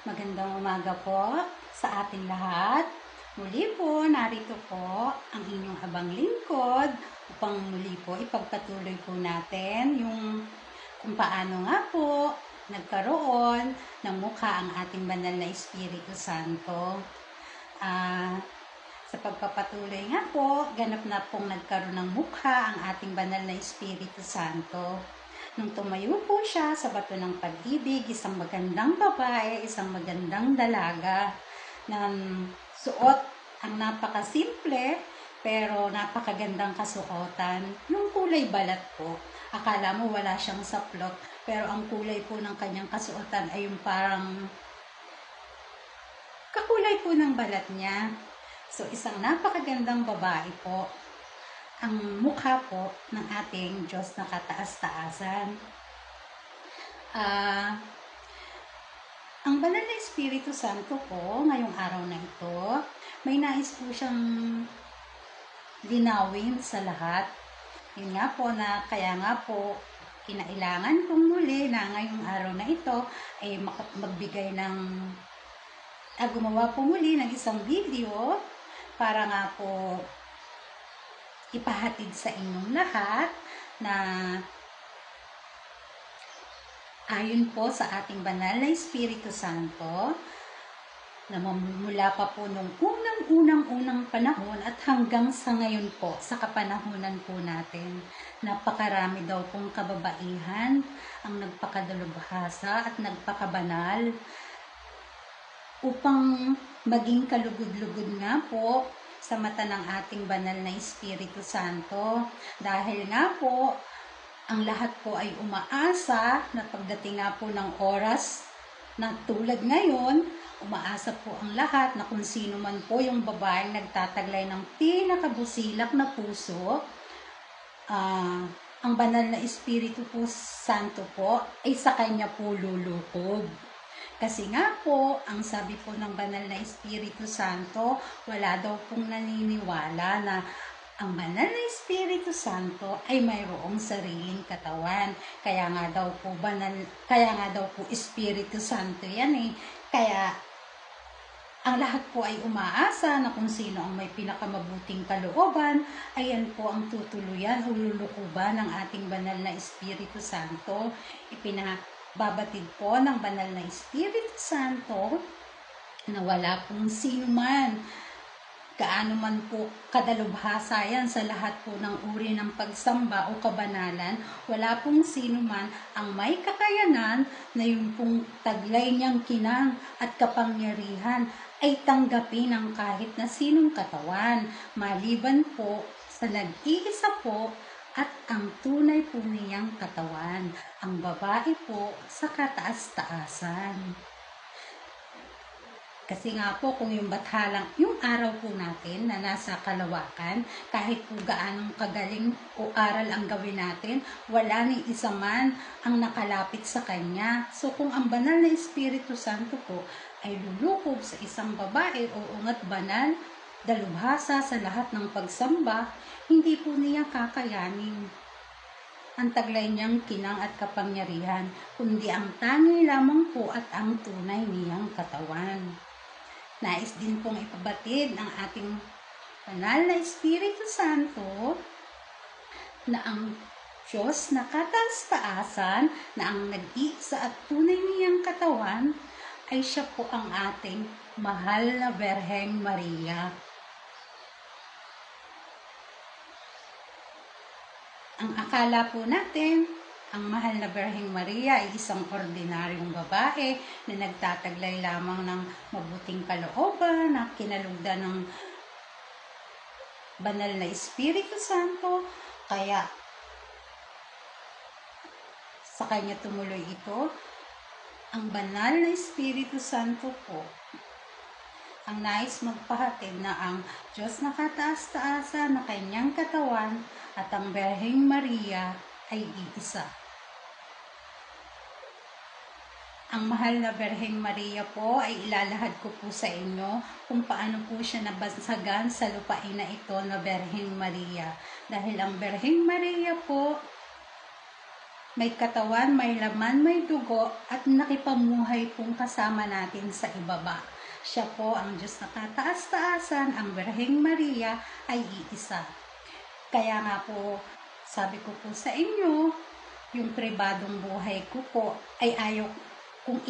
Magandang umaga po sa ating lahat. Muli po, narito po ang inyong abang lingkod upang muli po ipagpatuloy po natin yung kung paano nga po nagkaroon ng mukha ang ating banal na Espiritu Santo. Sa pagpapatuloy nga po, ganap na pong nagkaroon ng mukha ang ating banal na Espiritu Santo. Nung tumayo po siya sa bato ng pag-ibig, isang magandang babae, isang magandang dalaga, na suot ang napakasimple pero napakagandang kasuotan. Yung kulay balat po, akala mo wala siyang saplot, pero ang kulay po ng kanyang kasuotan ay yung parang kakulay po ng balat niya. So, isang napakagandang babae po ang mukha po ng ating Diyos na kataas-taasan. Ang banal na Espiritu Santo po, ngayong araw na ito, may nais po siyang linawin sa lahat. Yun nga po na, kaya nga po, kinailangan kong muli na ngayong araw na ito ay magbigay ng, gumawa po muli ng isang video para nga po ipahatid sa inyong lahat na ayon po sa ating banal na Espiritu Santo na mula pa po nung unang panahon at hanggang sa ngayon po, sa kapanahunan po natin. Napakarami daw pong kababaihan ang nagpakadalubhasa at nagpakabanal upang maging kalugod-lugod nga po sa mata ng ating banal na Espiritu Santo. Dahil nga po, ang lahat po ay umaasa na pagdating nga po ng oras na tulad ngayon, umaasa po ang lahat na kung sino man po yung babaeng nagtataglay ng pinakabusilak na puso, ang banal na Espiritu po Santo po ay sa kanya po lulukob. Kasi nga po, ang sabi po ng banal na Espiritu Santo, wala daw pong naniniwala na ang banal na Espiritu Santo ay mayroong sariling katawan. Kaya nga daw po Espiritu Santo yan eh. Kaya ang lahat po ay umaasa na kung sino ang may pinakamabuting kalooban, ayan po ang tutuluyan o lulukuban ng ating banal na Espiritu Santo. Babatid po ng banal na Espiritu Santo na wala pong sino man, gaano man po kadalubhasa yan sa lahat po ng uri ng pagsamba o kabanalan, wala pong sino man ang may kakayanan na yung pong taglay niyang kinang at kapangyarihan ay tanggapin ng kahit na sinong katawan, maliban po sa nag-iisa po at ang tunay po niyang katawan, ang babae po sa kataas-taasan. Kasi nga po kung yung bathalang, yung araw po natin na nasa kalawakan, kahit po gaanong kagaling o aral ang gawin natin, wala ni isa man ang nakalapit sa kanya. So kung ang banal na Espiritu Santo po ay lulukob sa isang babae o ungat banal, dalubhasa sa lahat ng pagsamba, hindi po niya kakayanin ang taglay niyang kinang at kapangyarihan, kundi ang tangi lamang po at ang tunay niyang katawan. Nais din pong ipabatid ng ating banal na Espiritu Santo na ang Diyos na kataas-taasan, na ang nag-iisa at tunay niyang katawan, ay siya po ang ating mahal na Berheng Maria. Ang akala po natin, ang mahal na Berheng Maria ay isang ordinaryong babae na nagtataglay lamang ng mabuting kalooban, na kinalugdan ng banal na Espiritu Santo, kaya sa kanya tumuloy ito. Ang banal na Espiritu Santo po ang nais magpahatid na ang Diyos na kataas-taasan na kanyang katawan at ang Berheng Maria ay iisa. Ang mahal na Berheng Maria po ay ilalahad ko po sa inyo kung paano po siya nabansagan sa lupain na ito na Berheng Maria. Dahil ang Berheng Maria po may katawan, may laman, may dugo, at nakipamuhay pong kasama natin sa ibaba. Siya po ang Diyos na kataas-taasan, ang Birheng Maria ay iisa. Kaya nga po, sabi ko po sa inyo, yung pribadong buhay ko po ay ayaw kung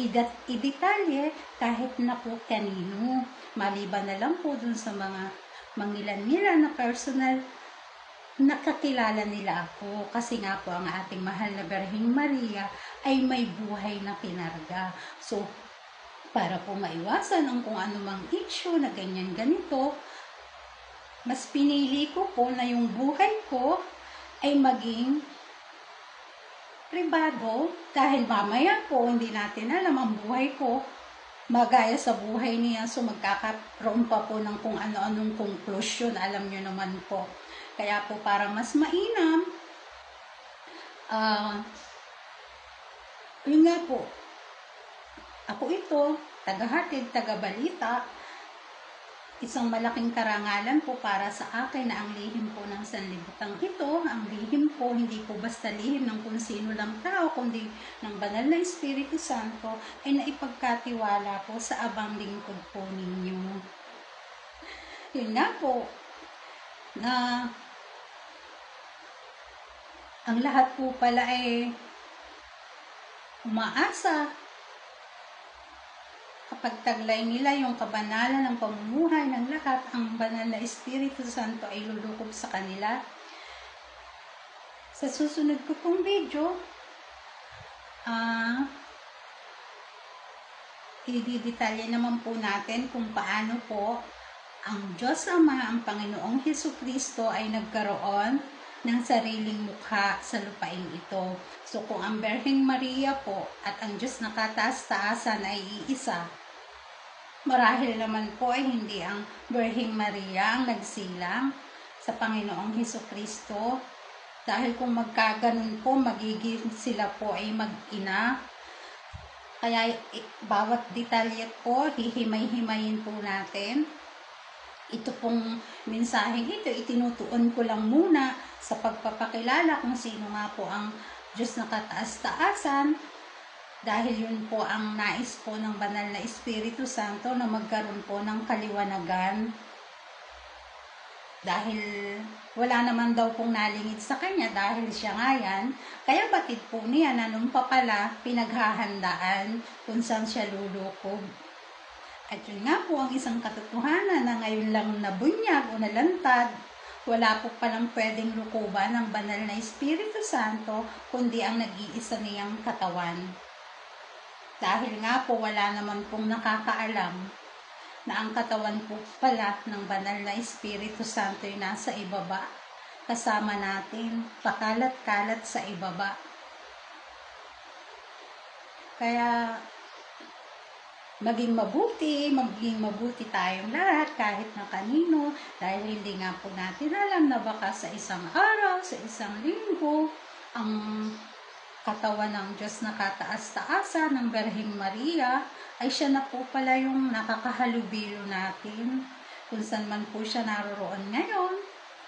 idetalye kahit na po kanino. Maliban na lang po dun sa mga mangilan-ngilan na personal nakakilala nila ako, kasi nga po ang ating mahal na Birheng Maria ay may buhay na kinarga. So, para po maiwasan ang kung anumang issue na ganyan-ganito, mas pinili ko po na yung buhay ko ay maging pribado, dahil mamaya po hindi natin alam ang buhay ko magaya sa buhay niya, so magkakaroon pa po ng kung ano-anong conclusion, alam nyo naman po. Kaya po para mas mainam, yun nga po, ako ito, tagahatid, tagabalita, isang malaking karangalan po para sa akin na ang lihim po ng sanlibutan ito, ang lihim po, hindi po basta lihim ng kung sino lang tao, kundi ng banal na Espiritu Santo, ay naipagkatiwala po sa abang lingkod po ninyo. Yun nga po, na ang lahat po pala ay umaasa kapag taglay nila yung kabanalan ng pamumuhay ng lahat, ang banal na Espiritu Santo ay lulukob sa kanila. Sa susunod ko pong video, i-detalye naman po natin kung paano po ang Diyos Ama, ang Panginoong Hesukristo ay nagkaroon ng sariling mukha sa lupain ito. So kung ang Birheng Maria po at ang Diyos na kataas-taasan ay iisa, marahil naman po ay hindi ang Birheng Maria ang nagsilang sa Panginoong Hesukristo, dahil kung magkaganon po, magiging sila po ay mag-ina. Kaya bawat detalye po, hihimay-himayin po natin. Ito pong mensaheng ito, itinutuon ko lang muna sa pagpapakilala kung sino nga po ang Diyos na kataas-taasan, dahil yun po ang nais po ng banal na Espiritu Santo na magkaroon po ng kaliwanagan. Dahil wala naman daw pong nalingid sa kanya dahil siya nga yan, kaya batid po niya na nung pa pala pinaghahandaan kung saan siya lulukob. At yun nga po ang isang katotohanan na ngayon lang nabunyag o nalantad, wala po palang pwedeng lukuban ng banal na Espiritu Santo, kundi ang nag-iisa niyang katawan. Dahil nga po wala naman pong nakakaalam na ang katawan po pala ng banal na Espiritu Santo ay nasa ibaba, kasama natin, pakalat-kalat sa ibaba. Kaya maging mabuti tayong lahat kahit na kanino, dahil hindi nga po natin alam na baka sa isang araw, sa isang linggo, ang katawan ng Diyos na kataas-taasan ng Birheng Maria ay siya na po pala yung nakakahalubilo natin kung saan man po siya naroroon ngayon,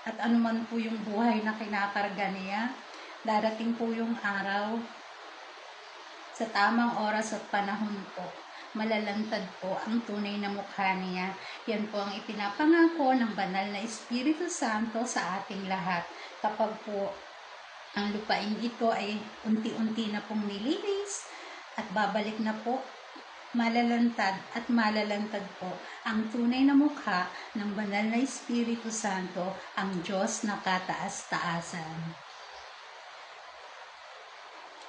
at anuman po yung buhay na kinakarga niya. Darating po yung araw, sa tamang oras at panahon po, malalantad po ang tunay na mukha niya. Yan po ang ipinapangako ng banal na Espiritu Santo sa ating lahat. Kapag po ang lupain ito ay unti-unti na pong nilinis at babalik na po, malalantad po ang tunay na mukha ng banal na Espiritu Santo, ang Diyos na kataas-taasan.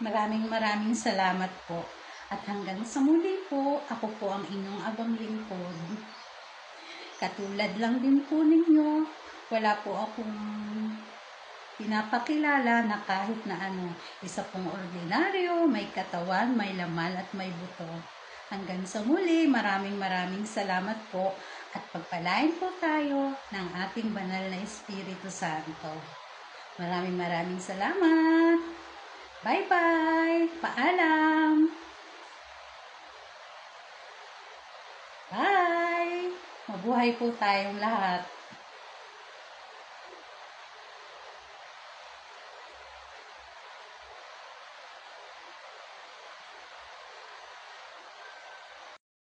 Maraming salamat po. At hanggang sa muli po, ako po ang inyong abang lingkod. Katulad lang din po ninyo, wala po akong pinapakilala na kahit na ano. Isa pong ordinaryo, may katawan, may laman at may buto. Hanggang sa muli, maraming salamat po at pagpalain po tayo ng ating banal na Espiritu Santo. Maraming salamat. Bye-bye. Paalam. Bye! Mabuhay po tayong lahat.